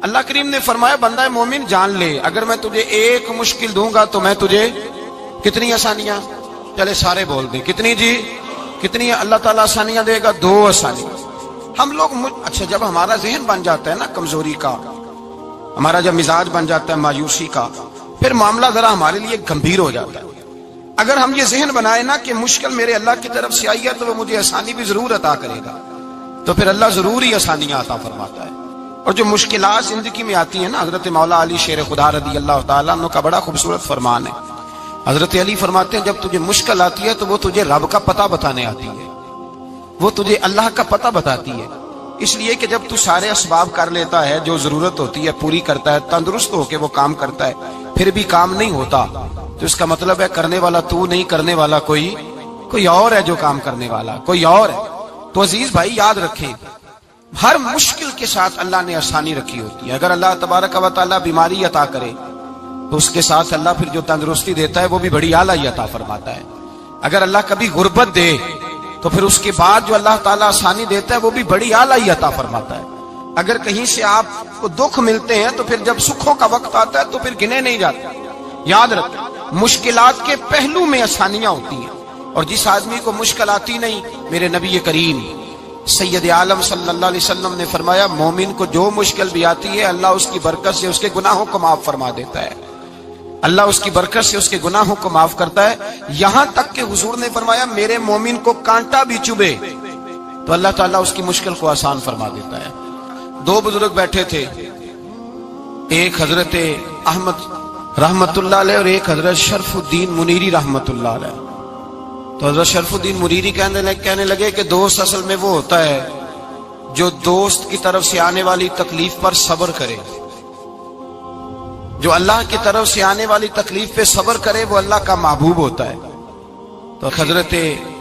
اللہ کریم نے فرمایا بندہ مومن جان لے اگر میں تجھے ایک مشکل دوں گا تو میں تجھے کتنی آسانیاں، چلے سارے بول دیں کتنی جی، کتنی اللہ تعالیٰ آسانیاں دے گا؟ 2 آسانیاں۔ ہم لوگ اچھا جب ہمارا ذہن بن جاتا ہے نا کمزوری کا، ہمارا جب مزاج بن جاتا ہے مایوسی کا، پھر معاملہ ذرا ہمارے لیے گمبھیر ہو جاتا ہے۔ اگر ہم یہ ذہن بنائے نا کہ مشکل میرے اللہ کی طرف سے آئی ہے تو وہ مجھے آسانی بھی ضرور عطا کرے گا، تو پھر اللہ ضرور ہی آسانیاں عطا فرماتا ہے۔ اور جو مشکلات زندگی میں آتی ہیں نا، حضرت مولا علی شیر خدا رضی اللہ تعالیٰ عنہ کا بڑا خوبصورت فرمان ہے۔ حضرت علی فرماتے ہیں جب تجھے مشکل آتی ہے تو وہ تجھے رب کا پتہ بتانے آتی ہے، وہ تجھے اللہ کا پتہ بتاتی ہے، اس لیے کہ جب تو سارے اسباب کر لیتا ہے، جو ضرورت ہوتی ہے پوری کرتا ہے، تندرست ہو کے وہ کام کرتا ہے، پھر بھی کام نہیں ہوتا، تو اس کا مطلب ہے کرنے والا تو نہیں، کرنے والا کوئی اور ہے جو کام کرنے والا کوئی اور ہے۔ تو عزیز بھائی یاد رکھیں ہر مشکل کے ساتھ اللہ نے آسانی رکھی ہوتی ہے۔ اگر اللہ تبارک و تعالیٰ بیماری عطا کرے تو اس کے ساتھ اللہ پھر جو تندرستی دیتا ہے وہ بھی بڑی اعلیٰ عطا فرماتا ہے۔ اگر اللہ کبھی غربت دے تو پھر اس کے بعد جو اللہ تعالیٰ آسانی دیتا ہے وہ بھی بڑی اعلیٰ عطا فرماتا ہے۔ اگر کہیں سے آپ کو دکھ ملتے ہیں تو پھر جب سکھوں کا وقت آتا ہے تو پھر گنے نہیں جاتے۔ یاد رکھیں مشکلات کے پہلو میں آسانیاں ہوتی ہیں، اور جس آدمی کو مشکل آتی نہیں، میرے نبی کریم سید عالم صلی اللہ علیہ وسلم نے فرمایا مومن کو جو مشکل بھی آتی ہے اللہ اس کی برکت سے اس کے گناہوں کو معاف فرما دیتا ہے، اللہ اس کی برکت سے اس کے گناہوں کو معاف کرتا ہے، یہاں تک کہ حضور نے فرمایا میرے مومن کو کانٹا بھی چبھے تو اللہ تعالیٰ اس کی مشکل کو آسان فرما دیتا ہے۔ 2 بزرگ بیٹھے تھے، ایک حضرت احمد رحمت اللہ علیہ اور ایک حضرت شرف الدین منیری رحمت اللہ علیہ۔ تو حضرت شرف الدین منیری کہنے لگے کہ دوست اصل میں وہ ہوتا ہے جو دوست کی طرف سے آنے والی تکلیف پر صبر کرے، جو اللہ کی طرف سے آنے والی تکلیف پہ صبر کرے وہ اللہ کا محبوب ہوتا ہے۔ تو حضرت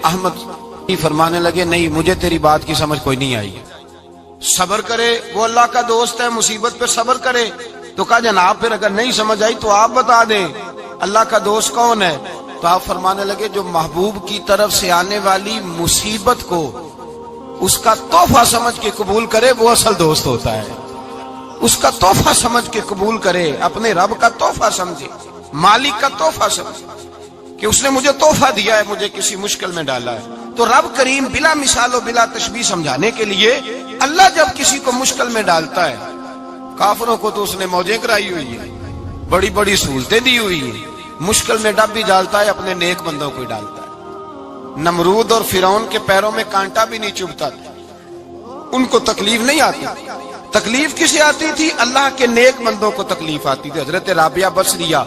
احمد فرمانے لگے نہیں مجھے تیری بات کی سمجھ کوئی نہیں آئی، صبر کرے وہ اللہ کا دوست ہے، مصیبت پہ صبر کرے۔ تو کہا جناب پھر اگر نہیں سمجھ آئی تو آپ بتا دیں اللہ کا دوست کون ہے؟ تو آپ فرمانے لگے جو محبوب کی طرف سے آنے والی مصیبت کو اس کا تحفہ سمجھ کے قبول کرے وہ اصل دوست ہوتا ہے، اس کا تحفہ سمجھ کے قبول کرے، اپنے رب کا تحفہ سمجھے، مالک کا تحفہ سمجھے کہ اس نے مجھے تحفہ دیا ہے، مجھے کسی مشکل میں ڈالا ہے۔ تو رب کریم بلا مثال و بلا تشبیہ سمجھانے کے لیے اللہ جب کسی کو مشکل میں ڈالتا ہے، کافروں کو تو اس نے موجیں کرائی ہوئی ہے، بڑی بڑی سہولتیں دی ہوئی ہیں، مشکل میں ڈب بھی ڈالتا ہے اپنے نیک بندوں کو ہی ڈالتا ہے۔ نمرود اور فرعون کے پیروں میں کانٹا بھی نہیں چبھتا تھا، ان کو تکلیف نہیں آتی، تکلیف کسے آتی تھی؟ اللہ کے نیک بندوں کو تکلیف آتی تھی۔ حضرت رابعہ بصریہ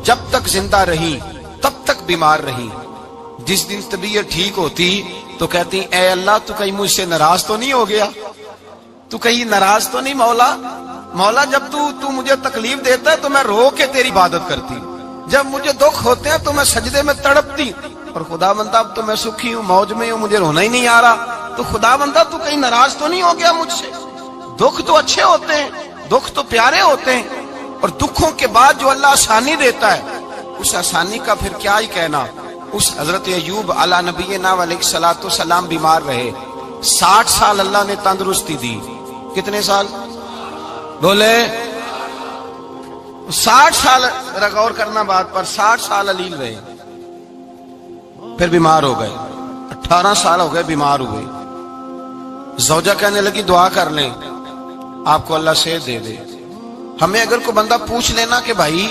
جب تک زندہ رہی تب تک بیمار رہی، جس دن طبیعت ٹھیک ہوتی تو کہتی اے اللہ تو کہیں مجھ سے ناراض تو نہیں ہو گیا، تو کہیں ناراض تو نہیں مولا جب تو مجھے تکلیف دیتا ہے تو میں رو کے تیری عبادت کرتی، جب مجھے دکھ ہوتے ہیں تو میں سجدے میں تڑپتی، اور خدا بندہ اب تو میں سکھی ہوں، موج میں ہوں، مجھے رونا ہی نہیں آ رہا، تو خدا بندہ تو کہیں ناراض تو نہیں ہو گیا مجھ سے؟ دکھ تو اچھے ہوتے ہیں، دکھ تو پیارے ہوتے ہیں، اور دکھوں کے بعد جو اللہ آسانی دیتا ہے اس آسانی کا پھر کیا ہی کہنا۔ اس حضرت ایوب علی نبینا علیہ الصلوۃ والسلام بیمار رہے، 60 سال اللہ نے تندرستی دی۔ کتنے سال بولے؟ 60 سال، غور کرنا بات پر، 60 سال علیل رہے، پھر بیمار ہو گئے، 18 سال ہو گئے بیمار ہوئے۔ زوجہ کہنے لگی دعا کر لیں آپ کو اللہ صحت دے دے۔ ہمیں اگر کوئی بندہ پوچھ لینا کہ بھائی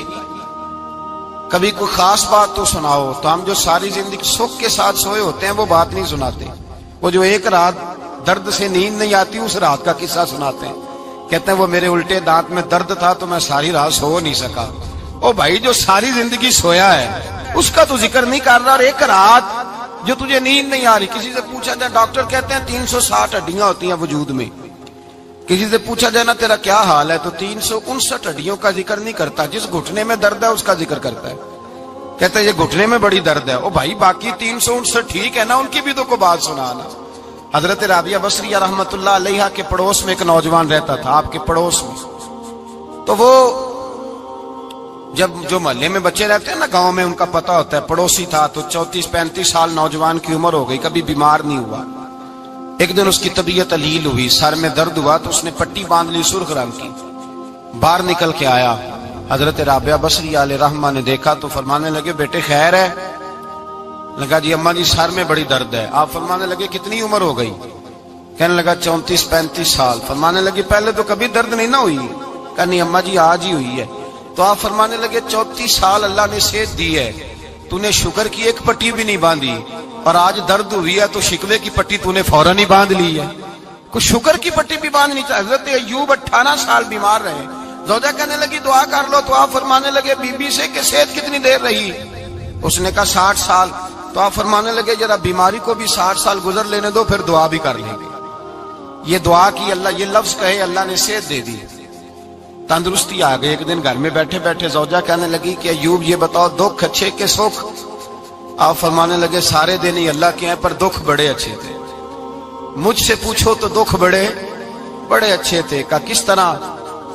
کبھی کوئی خاص بات تو سناؤ، تو ہم جو ساری زندگی سکھ کے ساتھ سوئے ہوتے ہیں وہ بات نہیں سناتے، وہ جو ایک رات درد سے نیند نہیں آتی اس رات کا قصہ سناتے ہیں، کہتے ہیں وہ میرے الٹے دانت میں درد تھا تو میں ساری رات سو نہیں سکا۔ او بھائی جو ساری زندگی سویا ہے اس کا تو ذکر نہیں کر رہا، اور ایک رات جو تجھے نیند نہیں آ رہی، کسی سے پوچھا جائے، ڈاکٹر کہتے ہیں 360 ہڈیاں ہوتی ہیں وجود میں، کسی سے پوچھا جائے نا تیرا کیا حال ہے تو 359 ہڈیوں کا ذکر نہیں کرتا، جس گھٹنے میں درد ہے اس کا ذکر کرتا ہے، کہتا ہے یہ گھٹنے میں بڑی درد ہے۔ او بھائی باقی 359 ٹھیک ہے نا، ان کی بھی تو کوئی بات سنانا۔ حضرت رابعہ بصریہ رحمت اللہ علیہ کے پڑوس میں ایک نوجوان رہتا تھا، آپ کے پڑوس میں، تو وہ جب جو محلے میں بچے رہتے ہیں نا گاؤں میں ان کا پتہ ہوتا ہے، پڑوسی تھا تو 34-35 سال نوجوان کی عمر ہو گئی، کبھی بیمار نہیں ہوا۔ ایک دن اس کی طبیعت علیل ہوئی، سر میں درد ہوا تو اس نے پٹی باندھ لی سرخ رنگ کی، باہر نکل کے آیا، حضرت رابعہ بصری علیہ رحمہ نے دیکھا تو فرمانے لگے بیٹے خیر ہے؟ لگا جی اماں جی سر میں بڑی درد ہے۔ آپ فرمانے لگے کتنی عمر ہو گئی؟ کہنے لگا 34-35 سال۔ فرمانے لگے پہلے تو کبھی درد نہیں نہ ہوئی؟ کہنی اماں جی آج ہی ہوئی ہے۔ تو آپ فرمانے لگے 34 سال اللہ نے صحت دی ہے، تو نے شکر کی ایک پٹی بھی نہیں باندھی، اور آج درد ہوئی ہے تو شکوے کی پٹی تو نے فوراً ہی باندھ لی ہے، کوئی شکر کی پٹی بھی باندھنی چاہیے۔ حضرت ایوب 18 سال بیمار رہے، زوجہ کہنے لگی دعا کر لو، تو آپ فرمانے لگے بی بی سے کہ صحت کتنی دیر رہی؟ اس نے کہا 60 سال۔ تو آپ فرمانے لگے ذرا بیماری کو بھی 60 سال گزر لینے دو، پھر دعا بھی کر لیں گے۔ یہ دعا کی، اللہ یہ لفظ کہے اللہ نے صحت دے دی، تندرستی آ گئی۔ ایک دن گھر میں بیٹھے بیٹھے زوجہ کہنے لگی کہ ایوب یہ بتاؤ دکھ اچھے کہ سکھ؟ آپ فرمانے لگے سارے دن ہی اللہ کے ہیں، پر دکھ بڑے اچھے تھے۔ مجھ سے پوچھو تو دکھ بڑے اچھے تھے۔ کہا کس طرح؟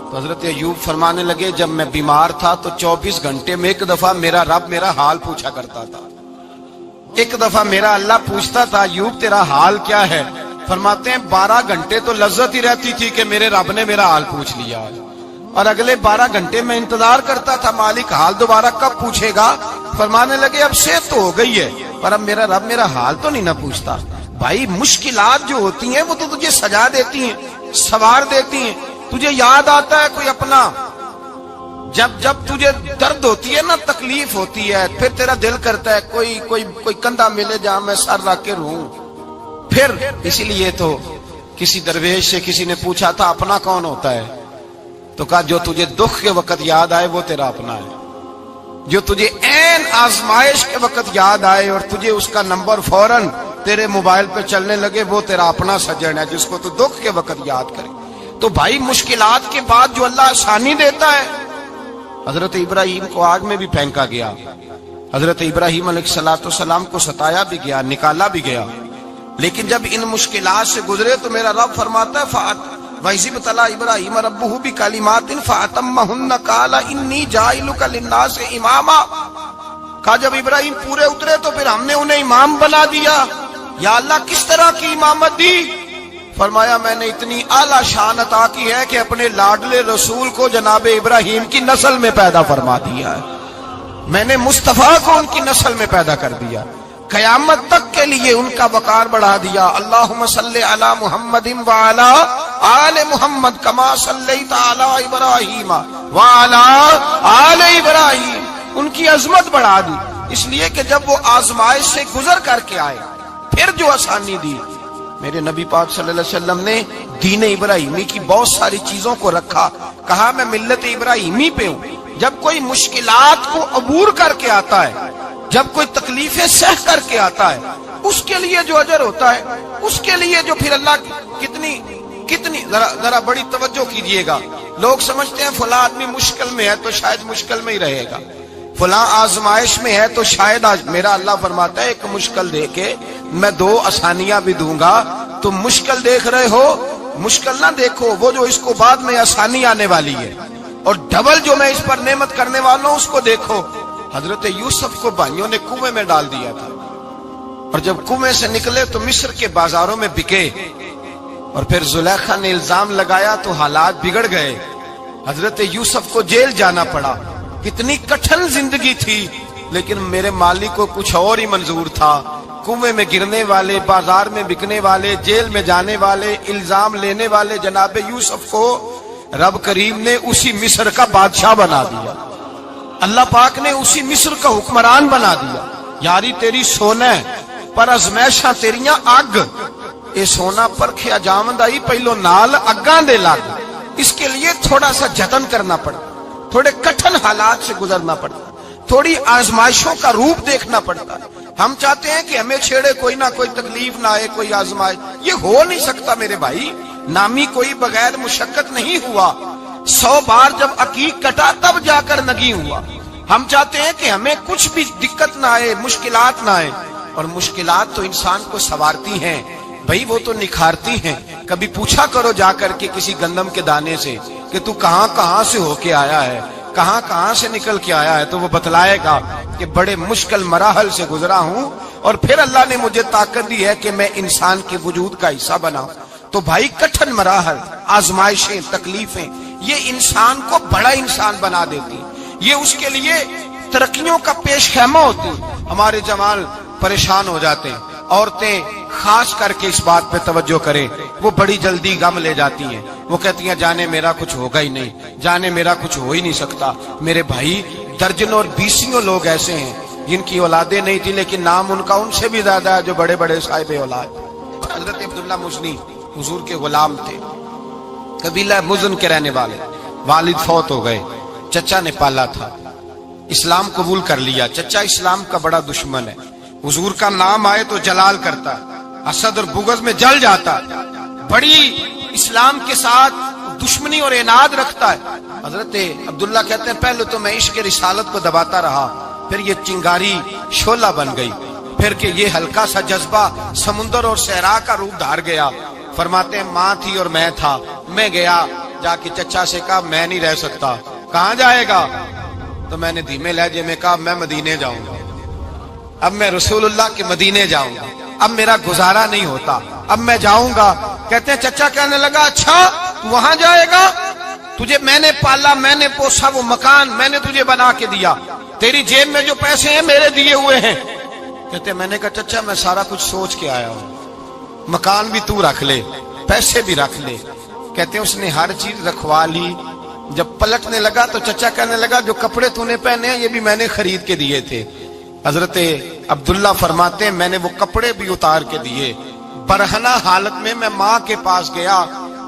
تو حضرت ایوب فرمانے لگے جب میں بیمار تھا تو 24 گھنٹے میں ایک دفعہ میرا رب میرا حال پوچھا کرتا تھا، ایک دفعہ میرا اللہ پوچھتا تھا ایوب تیرا حال کیا ہے؟ فرماتے ہیں 12 گھنٹے تو لذت ہی رہتی تھی کہ میرے رب نے میرا حال پوچھ لیا، اور اگلے 12 گھنٹے میں انتظار کرتا تھا مالک حال دوبارہ کب پوچھے گا۔ فرمانے لگے اب صحت تو ہو گئی ہے، پر اب میرا رب میرا حال تو نہیں نہ پوچھتا۔ بھائی مشکلات جو ہوتی ہیں وہ تو تجھے سجا دیتی ہیں، سوار دیتی ہیں، تجھے یاد آتا ہے کوئی اپنا۔ جب تجھے درد ہوتی ہے نا، تکلیف ہوتی ہے، پھر تیرا دل کرتا ہے کوئی کندھا ملے جہاں میں سر رکھ کے رہوں۔ پھر اسی لیے تو کسی درویش سے کسی نے پوچھا تھا اپنا کون ہوتا ہے؟ تو کہا جو تجھے دکھ کے وقت یاد آئے وہ تیرا اپنا ہے، جو تجھے عین آزمائش کے وقت یاد آئے اور تجھے اس کا نمبر فوراً تیرے موبائل پہ چلنے لگے وہ تیرا اپنا سجن ہے، جس کو تو دکھ کے وقت یاد کرے۔ تو بھائی مشکلات کے بعد جو اللہ آسانی دیتا ہے، حضرت ابراہیم کو آگ میں بھی پھینکا گیا، حضرت ابراہیم علیہ السلام کو ستایا بھی گیا، نکالا بھی گیا، لیکن جب ان مشکلات سے گزرے تو میرا رب فرماتا ہے وَإِذِ ابْتَلَىٰ إِبْرَاهِيمَ رَبُّهُ بِكَلِمَاتٍ فَأَتَمَّهُنَّ قَالَ إِنِّي جَاعِلُكَ لِلنَّاسِ إِمَامًا۔ کہا جب ابراہیم پورے اترے تو پھر ہم نے انہیں امام بنا دیا۔ یا اللہ کس طرح کی امامت دی؟ فرمایا میں نے اتنی اعلیٰ شان عطا کی ہے کہ اپنے لاڈلے رسول کو جناب ابراہیم کی نسل میں پیدا فرما دیا ہے، میں نے مصطفیٰ کو ان کی نسل میں پیدا کر دیا، قیامت تک کے لیے ان کا وقار بڑھا دیا۔ اللہم صلی علی محمد وعلی آل محمد کما صلیت علی ابراہیم وعلی آل ابراہیم، ان کی عظمت بڑھا دی، اس لیے کہ جب وہ آزمائش سے گزر کر کے آئے پھر جو آسانی دی۔ میرے نبی پاک صلی اللہ علیہ وسلم نے دین ابراہیمی کی بہت ساری چیزوں کو رکھا، کہا میں ملت ابراہیمی پہ ہوں۔ جب کوئی مشکلات کو عبور کر کے آتا ہے، جب کوئی تکلیفیں سہ کر کے آتا ہے، اس کے لیے جو اجر ہوتا ہے، اس کے لیے جو پھر اللہ کتنی ذرا بڑی توجہ کیجئے گا۔ لوگ سمجھتے ہیں فلاں آدمی مشکل میں ہے تو شاید مشکل میں ہی رہے گا، فلاں آزمائش میں ہے تو شاید میرا اللہ فرماتا ہے ایک مشکل دے کے میں 2 آسانیاں بھی دوں گا۔ تم مشکل دیکھ رہے ہو، مشکل نہ دیکھو، وہ جو اس کو بعد میں آسانی آنے والی ہے، اور ڈبل جو میں اس پر نعمت کرنے والا ہوں اس کو دیکھو۔ حضرت یوسف کو بھائیوں نے کنویں میں ڈال دیا تھا، اور جب کنویں سے نکلے تو مصر کے بازاروں میں بکے، اور پھر زلیخا نے الزام لگایا تو حالات بگڑ گئے، حضرت یوسف کو جیل جانا پڑا۔ کتنی کٹھن زندگی تھی، لیکن میرے مالک کو کچھ اور ہی منظور تھا۔ کنویں میں گرنے والے، بازار میں بکنے والے، جیل میں جانے والے، الزام لینے والے جناب یوسف کو رب کریم نے اسی مصر کا بادشاہ بنا دیا، اللہ پاک نے اسی مصر کا حکمران بنا دیا۔ یاری تیری سونا ہے پر ازمیشاں تیریاں اگ، اے سونا پرکھیا جاوندائی پہلو نال اگاں دے لگ، اس کے لیے تھوڑا سا جتن کرنا پڑتا، تھوڑے کٹھن حالات سے گزرنا پڑتا، تھوڑی آزمائشوں کا روپ دیکھنا پڑتا۔ ہم چاہتے ہیں کہ ہمیں چھیڑے کوئی نہ کوئی تکلیف نہ آئے، کوئی آزمائش، یہ ہو نہیں سکتا میرے بھائی۔ نامی کوئی بغیر مشقت نہیں ہوا، 100 بار جب عقیق کٹا تب جا کر نگی ہوا۔ ہم چاہتے ہیں کہ ہمیں کچھ بھی دقت نہ آئے، مشکلات نہ آئے، اور مشکلات تو انسان کو سنوارتی ہیں بھائی، وہ تو نکھارتی ہیں۔ کبھی پوچھا کرو جا کر کے کسی گندم کے دانے سے کہ تو کہاں سے ہو کے آیا ہے، کہاں سے نکل کے آیا ہے، تو وہ بتلائے گا کہ بڑے مشکل مراحل سے گزرا ہوں، اور پھر اللہ نے مجھے طاقت دی ہے کہ میں انسان کے وجود کا حصہ بنا۔ تو بھائی کٹھن مراحل، آزمائشیں، تکلیفیں، یہ انسان کو بڑا انسان بنا دیتی، یہ اس کے لیے ترقیوں کا پیش خیمہ ہوتی۔ ہمارے جوان پریشان ہو جاتے ہیں، عورتیں خاص کر کے اس بات پہ توجہ کریں، وہ بڑی جلدی غم لے جاتی ہیں، وہ کہتی ہیں جانے میرا کچھ ہوگا ہی نہیں، جانے میرا کچھ ہو ہی نہیں سکتا۔ میرے بھائی درجنوں اور بیسیوں لوگ ایسے ہیں جن کی اولادیں نہیں تھی لیکن نام ان کا ان سے بھی زیادہ ہے جو بڑے بڑے صاحب اولاد۔ حضرت عبداللہ مزنی حضور کے غلام تھے، قبیلہ مزن کے رہنے والے، والد فوت ہو گئے، چچا نے پالا تھا، اسلام قبول کر لیا۔ چچا اسلام کا بڑا دشمن ہے، حضور کا نام آئے تو جلال کرتا، حسد اور بغض میں جل جاتا، بڑی اسلام کے ساتھ دشمنی اور عناد رکھتا ہے۔ حضرت عبداللہ کہتے ہیں پہلے تو میں عشق رسالت کو دباتا رہا، پھر یہ چنگاری شعلہ بن گئی، پھر کہ یہ ہلکا سا جذبہ سمندر اور صحرا کا روپ دھار گیا۔ فرماتے ہیں ماں تھی اور میں تھا، میں گیا جا کے چچا سے کہا میں نہیں رہ سکتا۔ کہاں جائے گا؟ تو میں نے دھیمے لہجے میں کہا میں مدینے جاؤں گا، اب میں رسول اللہ کے مدینے جاؤں گا، اب میرا گزارا نہیں ہوتا، اب میں جاؤں گا۔ کہتے ہیں چچا کہنے لگا اچھا تو وہاں جائے گا، تجھے میں نے پالا، میں نے پوسا، وہ مکان میں نے تجھے بنا کے دیا، تیری جیب میں جو پیسے ہیں میرے دیے ہوئے ہیں۔ کہتے ہیں میں نے کہا چچا میں سارا کچھ سوچ کے آیا ہوں، مکان بھی تو رکھ لے، پیسے بھی رکھ لے۔ کہتے ہیں اس نے ہر چیز رکھوا لی۔ جب پلٹنے لگا تو چچا کہنے لگا جو کپڑے تو نے پہنے ہیں یہ بھی میں نے خرید کے دیے تھے۔ حضرت عبداللہ فرماتے ہیں میں نے وہ کپڑے بھی اتار کے دیے، برہنہ حالت میں میں ماں کے پاس گیا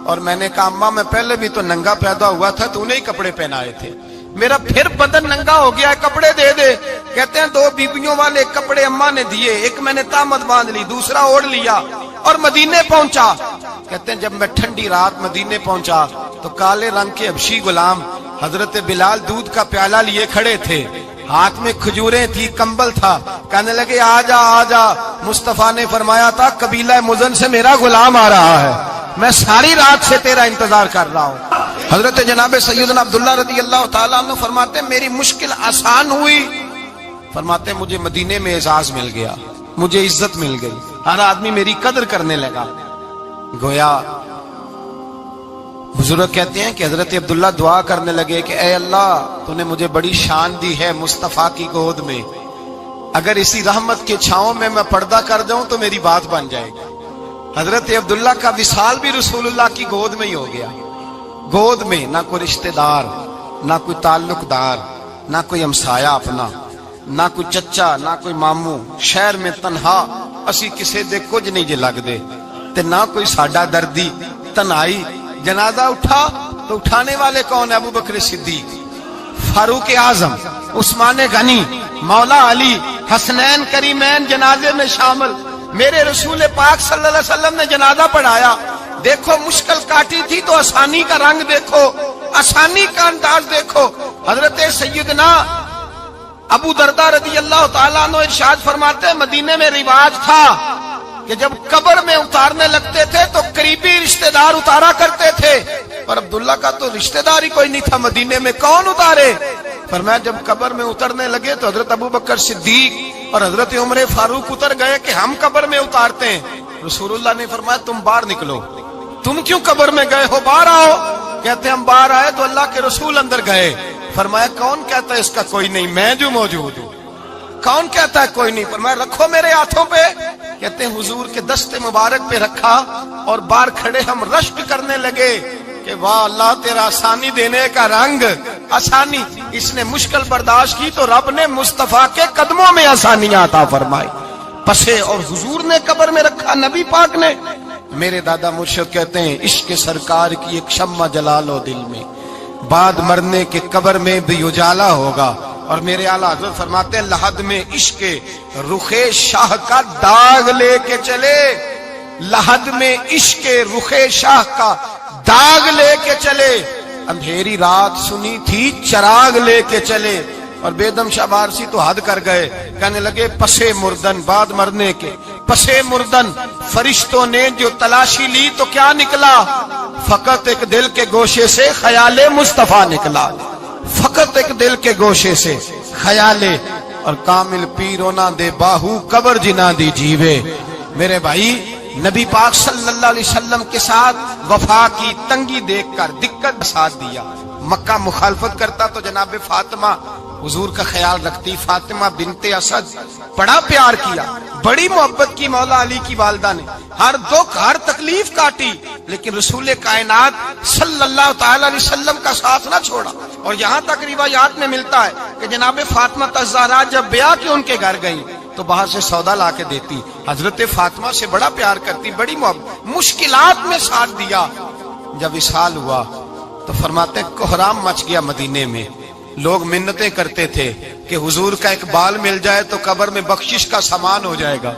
اور میں نے کہا ماں میں پہلے بھی تو ننگا پیدا ہوا تھا، تو نے ہی کپڑے پہنائے تھے، میرا پھر بدن ننگا ہو گیا ہے، کپڑے دے دے۔ کہتے ہیں 2 بیبیوں والے کپڑے اماں نے دیے، ایک میں نے تامت باندھ لی، دوسرا اوڑھ لیا اور مدینے پہنچا۔ کہتے ہیں جب میں ٹھنڈی رات مدینے پہنچا تو کالے رنگ کے حبشی غلام حضرت بلال دودھ کا پیالہ لیے کھڑے تھے، ہاتھ میں کھجوریں تھی، کمبل تھا، کہنے لگے آجا آجا۔ مصطفیٰ نے فرمایا تھا قبیلہ مزن سے میرا غلام آ رہا ہے، میں ساری رات سے تیرا انتظار کر رہا ہوں۔ حضرت جناب سیدنا عبداللہ رضی اللہ تعالیٰ عنہ فرماتے ہیں میری مشکل آسان ہوئی، فرماتے ہیں مجھے مدینے میں اعزاز مل گیا، مجھے عزت مل گئی، ہر آدمی میری قدر کرنے لگا۔ گویا بزرگ کہتے ہیں کہ حضرت عبداللہ دعا کرنے لگے کہ اے اللہ تو نے مجھے بڑی شان دی ہے مصطفیٰ کی گود میں، اگر اسی رحمت کے چھاؤں میں پردہ کر جاؤں تو میری بات بن جائے گی۔ حضرت عبداللہ کا وصال بھی رسول اللہ کی گود میں ہی ہو گیا، گود میں نہ کوئی رشتہ دار، نہ کوئی تعلق دار، نہ کوئی ہمسایا اپنا، نہ کوئی چچا، نہ کوئی ماموں، شہر میں تنہا اسی کسے دے کچھ نہیں جے لگ دے تے نہ کوئی ساڈا دردی، تنہائی۔ جنازہ اٹھا تو اٹھانے والے کون ہیں؟ ابو بکر صدیق، فاروق اعظم، عثمان غنی، مولا علی، حسنین کریمین جنازے میں شامل۔ میرے رسول پاک صلی اللہ علیہ وسلم نے جنازہ پڑھایا، دیکھو مشکل کاٹی تھی تو آسانی کا رنگ دیکھو، آسانی کا انداز دیکھو۔ حضرت سیدنا ابو دردہ رضی اللہ تعالیٰ عنہ ارشاد فرماتے ہیں مدینے میں رواج تھا کہ جب قبر میں اتارنے لگتے تھے تو قریبی رشتہ دار اتارا کرتے تھے، پر عبداللہ کا تو رشتہ دار ہی کوئی نہیں تھا مدینے میں، کون اتارے؟ فرمایا جب قبر میں اترنے لگے تو حضرت ابو بکر صدیق اور حضرت عمر فاروق اتر گئے کہ ہم قبر میں اتارتے ہیں۔ رسول اللہ نے فرمایا تم باہر نکلو، تم کیوں قبر میں گئے ہو، باہر آؤ۔ کہتے ہم باہر آئے تو اللہ کے رسول اندر گئے، فرمایا کون کہتا ہے اس کا کوئی نہیں، میں جو موجود ہوں، کون کہتا ہے کوئی نہیں؟ فرمایا رکھو میرے ہاتھوں پہ۔ کہتے ہیں حضور کے دست مبارک پہ رکھا اور باہر کھڑے ہم رشک کرنے لگے کہ واہ اللہ تیرا آسانی دینے کا رنگ، آسانی۔ اس نے مشکل برداشت کی تو رب نے مصطفیٰ کے قدموں میں آسانیاں عطا فرمائی، پسے اور حضور نے قبر میں رکھا، نبی پاک نے۔ میرے دادا مرشد کہتے ہیں عشق سرکار کی ایک شمع جلا لو دل میں، بعد مرنے کے قبر میں بھی اجالا ہوگا۔ اور میرے اعلیٰ حضرت فرماتے ہیں لحد میں عشق رخ شاہ کا داغ لے کے چلے، لحد میں عشق رخ شاہ کا داغ لے کے چلے، اندھیری رات سنی تھی چراغ لے کے چلے۔ اور بیدم شاہ بارسی تو حد کر گئے، کہنے لگے پسے مردن، بعد مرنے کے پسے مردن فرشتوں نے جو تلاشی لی تو کیا نکلا؟ فقط ایک دل کے گوشے سے خیال مصطفیٰ نکلا، فقط ایک دل کے گوشے سے خیال۔ اور کامل پیرو نہ دے باہو قبر جنا دی جیوے۔ میرے بھائی نبی پاک صلی اللہ علیہ وسلم کے ساتھ وفا کی تنگی دیکھ کر دقت کا ساتھ دیا. مکہ مخالفت کرتا تو جناب فاطمہ حضور کا خیال رکھتی. فاطمہ بنت اسد بڑا پیار کیا, بڑی محبت کی مولا علی کی والدہ نے, ہر دکھ ہر تکلیف کاٹی, لیکن رسول کائنات صلی اللہ تعالی علیہ وسلم کا ساتھ نہ چھوڑا. اور یہاں تک روایات میں ملتا ہے کہ جناب فاطمہ الزہرا جب بیعہ کے ان کے گھر گئی تو باہر سے سودا لا کے دیتی. حضرت فاطمہ سے بڑا پیار کرتی, بڑی محبت, مشکلات میں ساتھ دیا. جب وصال ہوا تو فرماتے ہیں کوہرام مچ گیا مدینے میں. لوگ منتیں کرتے تھے کہ حضور کا ایک بال مل جائے تو قبر میں بخشش کا سامان ہو جائے گا.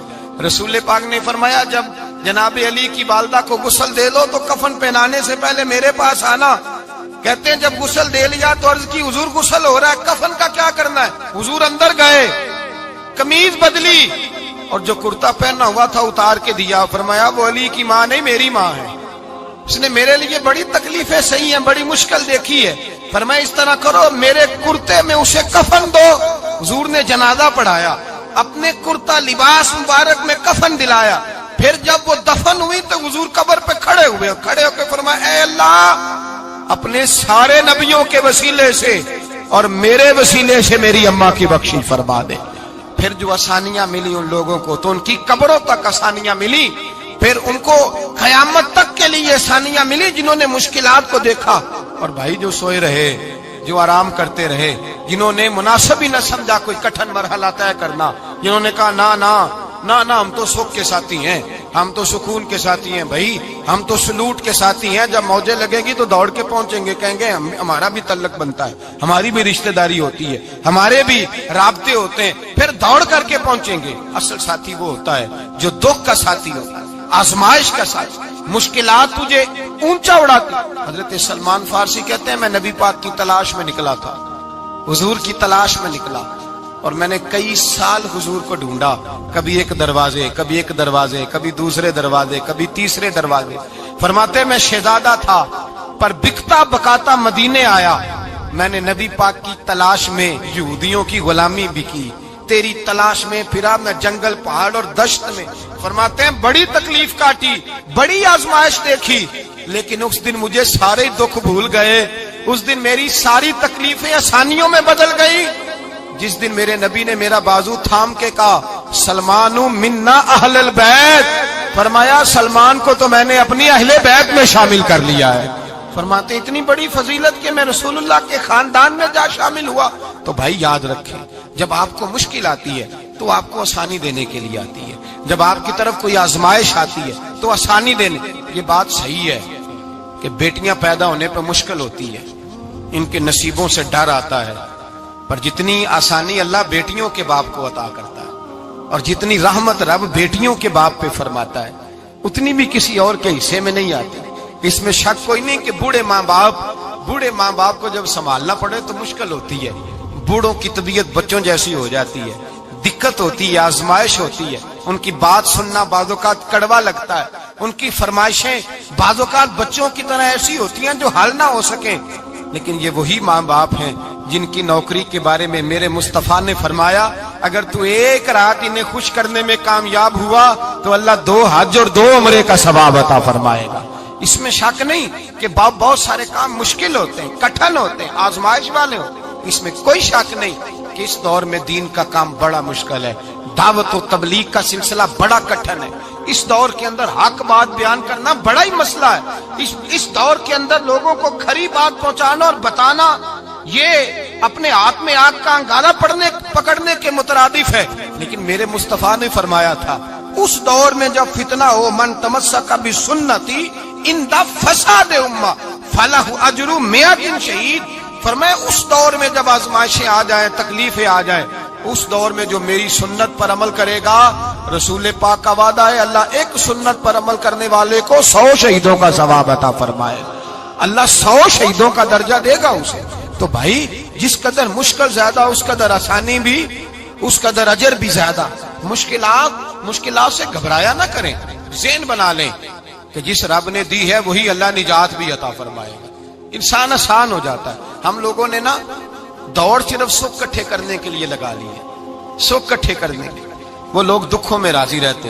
رسول پاک نے فرمایا جب جناب علی کی والدہ کو غسل دے لو تو کفن پہنانے سے پہلے میرے پاس آنا. کہتے ہیں جب غسل دے لیا تو عرض کی حضور غسل ہو رہا ہے, کفن کا کیا کرنا ہے؟ حضور اندر گئے, قمیض بدلی اور جو کرتا پہنا ہوا تھا اتار کے دیا. فرمایا وہ علی کی ماں نہیں میری ماں ہے, اس نے میرے لیے بڑی تکلیفیں سہی ہیں, بڑی مشکل دیکھی ہے. فرمایا اس طرح کرو میرے کرتے میں اسے کفن دو. حضور نے جنازہ پڑھایا, اپنے کرتا لباس مبارک میں کفن دلایا. پھر جب وہ دفن ہوئی تو حضور قبر پہ کھڑے ہوئے, کھڑے ہو کے فرمایا اے اللہ اپنے سارے نبیوں کے وسیلے سے اور میرے وسیلے سے میری اماں کی بخشش فرما دے. پھر جو آسانیاں ملی ان لوگوں کو تو ان کی قبروں تک آسانیاں ملی, پھر ان کو قیامت تک کے لیے آسانیاں ملی جنہوں نے مشکلات کو دیکھا. اور بھائی جو سوئے رہے, جو آرام کرتے رہے, جنہوں نے مناسب ہی نہ سمجھا کوئی کٹھن مرحلہ طے کرنا, جنہوں نے کہا نا نا نا نا ہم تو سکھ کے ساتھی ہیں, ہم تو سکون کے ساتھی ہیں, بھائی ہم تو سلوٹ کے ساتھی ہیں, جب موجیں لگے گی تو دوڑ کے پہنچیں گے, کہیں گے ہمارا بھی تعلق بنتا ہے, ہماری بھی رشتہ داری ہوتی ہے, ہمارے بھی رابطے ہوتے ہیں, پھر دوڑ کر کے پہنچیں گے. اصل ساتھی وہ ہوتا ہے جو دکھ کا ساتھی ہوتا ہے, آزمائش کا ساتھی, مشکلات تجھے اونچا اڑاتی. حضرت سلمان فارسی کہتے ہیں میں نبی پاک کی تلاش میں نکلا تھا, حضور کی تلاش میں نکلا, اور میں نے کئی سال حضور کو ڈھونڈا, کبھی ایک دروازے, کبھی ایک دروازے, کبھی دوسرے دروازے, کبھی تیسرے دروازے. فرماتے میں شہزادہ تھا پر بکتا بکاتا مدینے آیا. میں نے نبی پاک کی تلاش میں یہودیوں کی غلامی بھی کی, تیری تلاش میں پھرا میں جنگل پہاڑ اور دشت میں. فرماتے ہیں بڑی تکلیف کاٹی, بڑی آزمائش دیکھی, لیکن اس دن مجھے سارے دکھ بھول گئے. اس دن میری ساری تکلیفیں آسانیوں میں بدل گئی جس دن میرے نبی نے میرا بازو تھام کے کہا سلمان منا اہل البیت. فرمایا سلمان کو تو میں نے اپنی اہل بیت میں شامل کر لیا ہے. فرماتے اتنی بڑی فضیلت کہ میں رسول اللہ کے خاندان میں جا شامل ہوا. تو بھائی یاد رکھیں, جب آپ کو مشکل آتی ہے تو آپ کو آسانی دینے کے لیے آتی ہے, جب آپ کی طرف کوئی آزمائش آتی ہے تو آسانی دینے. یہ بات صحیح ہے کہ بیٹیاں پیدا ہونے پہ مشکل ہوتی ہے, ان کے نصیبوں سے ڈر آتا ہے, پر جتنی آسانی اللہ بیٹیوں کے باپ کو عطا کرتا ہے اور جتنی رحمت رب بیٹیوں کے باپ پہ فرماتا ہے اتنی بھی کسی اور کے حصے میں نہیں آتی. اس میں شک کوئی نہیں کہ بوڑھے ماں باپ کو جب سنبھالنا پڑے تو مشکل ہوتی ہے. بوڑھوں کی طبیعت بچوں جیسی ہو جاتی ہے, دقت ہوتی ہے, آزمائش ہوتی ہے, ان کی بات سننا بعض اوقات کڑوا لگتا ہے, ان کی فرمائشیں بعض اوقات بچوں کی طرح ایسی ہوتی ہیں جو حل نہ ہو سکیں. لیکن یہ وہی ماں باپ ہیں جن کی نوکری کے بارے میں میرے مصطفیٰ نے فرمایا اگر تو ایک رات انہیں خوش کرنے میں کامیاب ہوا تو اللہ 2 حج اور 2 عمرے کا ثواب عطا فرمائے گا. اس میں شک نہیں کہ بہت سارے کام مشکل ہوتے ہیں, کٹھن ہوتے ہیں, آزمائش والے ہوتے ہیں. اس میں کوئی شک نہیں کہ اس دور میں دین کا کام بڑا مشکل ہے, دعوت و تبلیغ کا سلسلہ بڑا کٹھن ہے. اس دور کے اندر حق بات بیان کرنا بڑا ہی مسئلہ ہے. اس دور کے اندر لوگوں کو کھری بات پہنچانا اور بتانا یہ اپنے ہاتھ میں آگ کا انگارہ پکڑنے کے مترادف ہے. لیکن میرے مصطفیٰ نے فرمایا تھا اس دور میں جب فتنہ ہو من تمسک بسنتی ان دا فساد امہ فلہ اجر 100 شہید. فرمایا اس دور میں جب آزمائشیں آ جائیں, تکلیفیں آ جائیں, اس دور میں جو میری سنت پر عمل کرے گا, رسول پاک کا وعدہ ہے اللہ ایک سنت پر عمل کرنے والے کو 100 شہیدوں کا ثواب عطا فرمائے. اللہ 100 شہیدوں کا درجہ دے گا اسے. تو بھائی جس قدر مشکل زیادہ اس قدر آسانی بھی, اس قدر اجر بھی زیادہ. مشکلات سے گھبرایا نہ کریں, ذہن بنا لیں کہ جس رب نے دی ہے وہی اللہ نجات بھی عطا فرمائے گا. انسان آسان ہو جاتا ہے. ہم لوگوں نے نا دوڑ صرف سکھ کٹھے کرنے کے لیے لگا لی ہے, سکھ کٹھے کرنے کے. وہ لوگ دکھوں میں راضی رہتے,